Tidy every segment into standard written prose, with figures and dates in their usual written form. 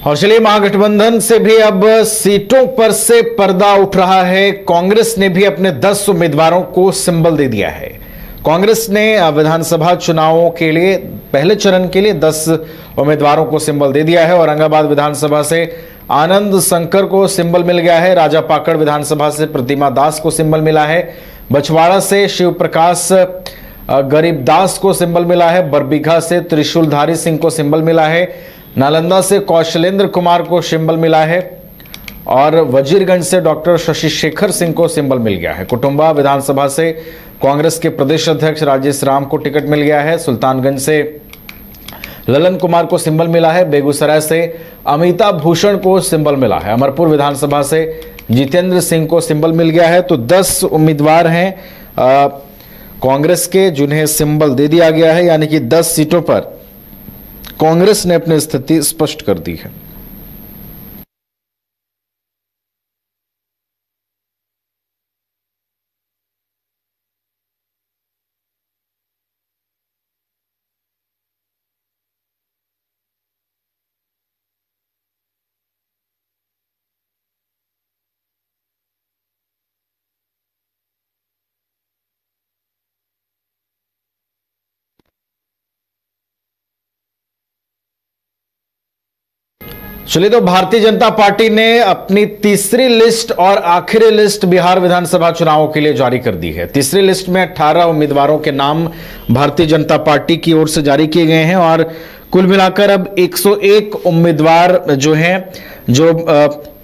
और चलिए, महागठबंधन से भी अब सीटों पर से पर्दा उठ रहा है। कांग्रेस ने भी अपने 10 उम्मीदवारों को सिंबल दे दिया है। कांग्रेस ने विधानसभा चुनावों के लिए पहले चरण के लिए 10 उम्मीदवारों को सिंबल दे दिया है। औरंगाबाद विधानसभा से आनंद शंकर को सिंबल मिल गया है। राजापाकड़ विधानसभा से प्रतिमा दास को सिंबल मिला है। बछवाड़ा से शिव प्रकाश गरीबदास को सिंबल मिला है। बरबीघा से त्रिशूलधारी सिंह को सिंबल मिला है। नालंदा से कौशलेंद्र कुमार को सिंबल मिला है और वजीरगंज से डॉक्टर शशि शेखर सिंह को सिंबल मिल गया है। कुटुंबा विधानसभा से कांग्रेस के प्रदेश अध्यक्ष राजेश राम को टिकट मिल गया है। सुल्तानगंज से ललन कुमार को सिंबल मिला है। बेगूसराय से अमिताभ भूषण को सिंबल मिला है। अमरपुर विधानसभा से जितेंद्र सिंह को सिंबल मिल गया है। तो 10 उम्मीदवार हैं कांग्रेस के जिन्हें सिंबल दे दिया गया है, यानी कि 10 सीटों पर कांग्रेस ने अपनी स्थिति स्पष्ट कर दी है। चलिए, तो भारतीय जनता पार्टी ने अपनी तीसरी लिस्ट और आखिरी लिस्ट बिहार विधानसभा चुनावों के लिए जारी कर दी है। तीसरी लिस्ट में 18 उम्मीदवारों के नाम भारतीय जनता पार्टी की ओर से जारी किए गए हैं और कुल मिलाकर अब 101 उम्मीदवार जो हैं, जो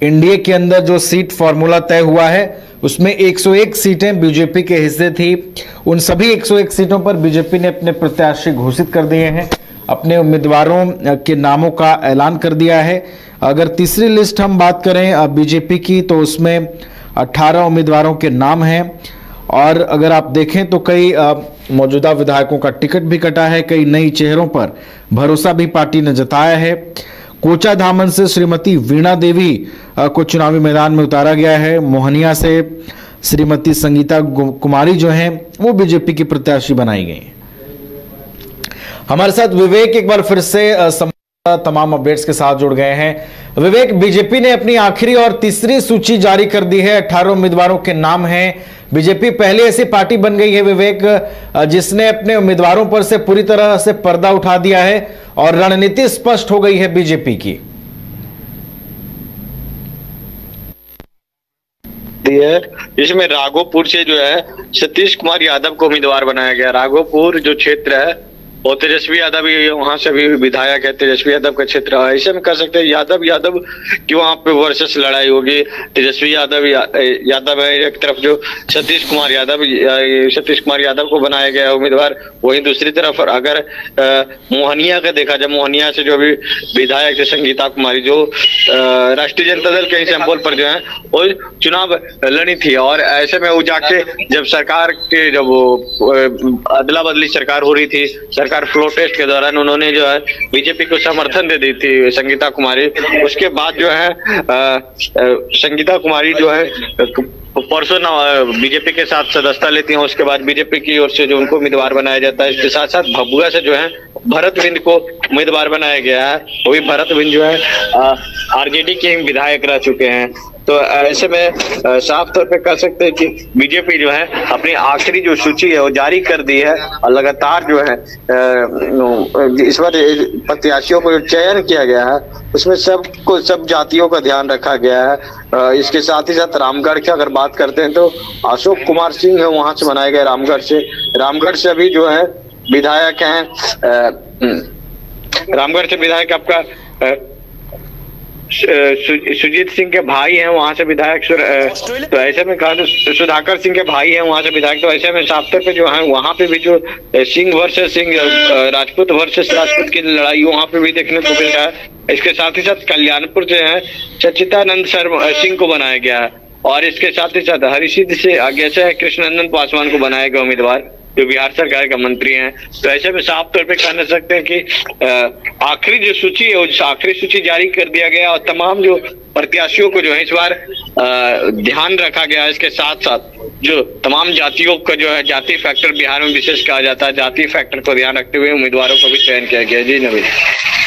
एनडीए के अंदर जो सीट फॉर्मूला तय हुआ है उसमें 101 सीटें बीजेपी के हिस्से थी। उन सभी 101 सीटों पर बीजेपी ने अपने प्रत्याशी घोषित कर दिए हैं, अपने उम्मीदवारों के नामों का ऐलान कर दिया है। अगर तीसरी लिस्ट हम बात करें बीजेपी की, तो उसमें 18 उम्मीदवारों के नाम हैं और अगर आप देखें तो कई मौजूदा विधायकों का टिकट भी कटा है। कई नई चेहरों पर भरोसा भी पार्टी ने जताया है। कोचा धामन से श्रीमती वीणा देवी को चुनावी मैदान में उतारा गया है। मोहनिया से श्रीमती संगीता कुमारी जो हैं वो बीजेपी की प्रत्याशी बनाई गई हैं। हमारे साथ विवेक एक बार फिर से तमाम अपडेट्स के साथ जुड़ गए हैं। विवेक, बीजेपी ने अपनी आखिरी और तीसरी सूची जारी कर दी है। 18 उम्मीदवारों के नाम हैं। बीजेपी पहले ऐसी पार्टी बन गई है विवेक जिसने अपने उम्मीदवारों पर से पूरी तरह से पर्दा उठा दिया है और रणनीति स्पष्ट हो गई है बीजेपी की। इसमें राघोपुर से जो है सतीश कुमार यादव को उम्मीदवार बनाया गया। राघोपुर जो क्षेत्र है और तेजस्वी यादव भी वहां से भी विधायक है, तेजस्वी यादव का क्षेत्र है। ऐसे में कर सकते हैं यादव की वहां पे वर्सेस लड़ाई होगी। तेजस्वी यादव है एक तरफ, जो सतीश कुमार यादव को बनाया गया उम्मीदवार। वहीं दूसरी तरफ अगर मोहनिया का देखा जाए, मोहनिया से जो भी विधायक थे संगीता कुमारी, जो राष्ट्रीय जनता दल के सैंपल पर जो है वो चुनाव लड़ी थी। और ऐसे में वो जाके जब सरकार के जब अदला बदली सरकार हो रही थी, सरकार फ्लो टेस्ट के दौरान उन्होंने जो है बीजेपी को समर्थन दे दी थी संगीता कुमारी। उसके बाद जो है संगीता कुमारी जो है परसों बीजेपी के साथ सदस्यता लेती हैं। उसके बाद बीजेपी की ओर से जो उनको उम्मीदवार बनाया जाता है। इसके साथ साथ भभुआ से जो है भरत बिंद को उम्मीदवार बनाया गया है। वो भी भरत बिंद जो है आरजेडी के विधायक रह चुके हैं। तो ऐसे में साफ तौर पे कह सकते हैं कि बीजेपी जो है अपनी आखिरी जो सूची है वो जारी कर दी है और लगातार जो है इस बार प्रत्याशियों को जो चयन किया गया है उसमें सब जातियों का ध्यान रखा गया है। इसके साथ ही साथ रामगढ़ की अगर बात करते हैं तो अशोक कुमार सिंह है वहां से बनाए गए रामगढ़ से अभी जो है विधायक हैं। रामगढ़ से विधायक आपका सुजीत सिंह के भाई हैं वहां से विधायक। तो ऐसे में कहा तो सुधाकर सिंह के भाई हैं वहां से विधायक। तो ऐसे में साफ तौर पे जो है वहां पे भी जो सिंह वर्सेस सिंह, राजपूत वर्सेस राजपूत की लड़ाई वहां पे भी देखने को मिल रहा है। इसके साथ ही साथ कल्याणपुर जो है सच्चिदानंद सिंह को बनाया गया है और इसके साथ ही साथ हरिसिद्ध से आगे से कृष्णनंदन पासवान को बनाया गया उम्मीदवार, जो बिहार सरकार का मंत्री हैं। तो ऐसे में साफ तौर पे कह सकते हैं कि आखिरी जो सूची है वो आखिरी सूची जारी कर दिया गया और तमाम जो प्रत्याशियों को जो है इस बार ध्यान रखा गया है। इसके साथ साथ जो तमाम जातियों का जो है जाति फैक्टर बिहार में विशेष कहा जाता है, जाति फैक्टर को ध्यान रखते हुए उम्मीदवारों को भी चयन किया गया। जी नवीन।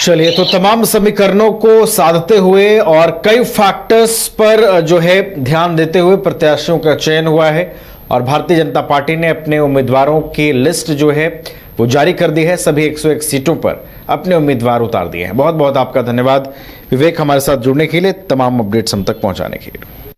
चलिए, तो तमाम समीकरणों को साधते हुए और कई फैक्टर्स पर जो है ध्यान देते हुए प्रत्याशियों का चयन हुआ है और भारतीय जनता पार्टी ने अपने उम्मीदवारों की लिस्ट जो है वो जारी कर दी है। सभी 101 सीटों पर अपने उम्मीदवार उतार दिए हैं। बहुत बहुत आपका धन्यवाद विवेक, हमारे साथ जुड़ने के लिए, तमाम अपडेट्स हम तक पहुंचाने के लिए।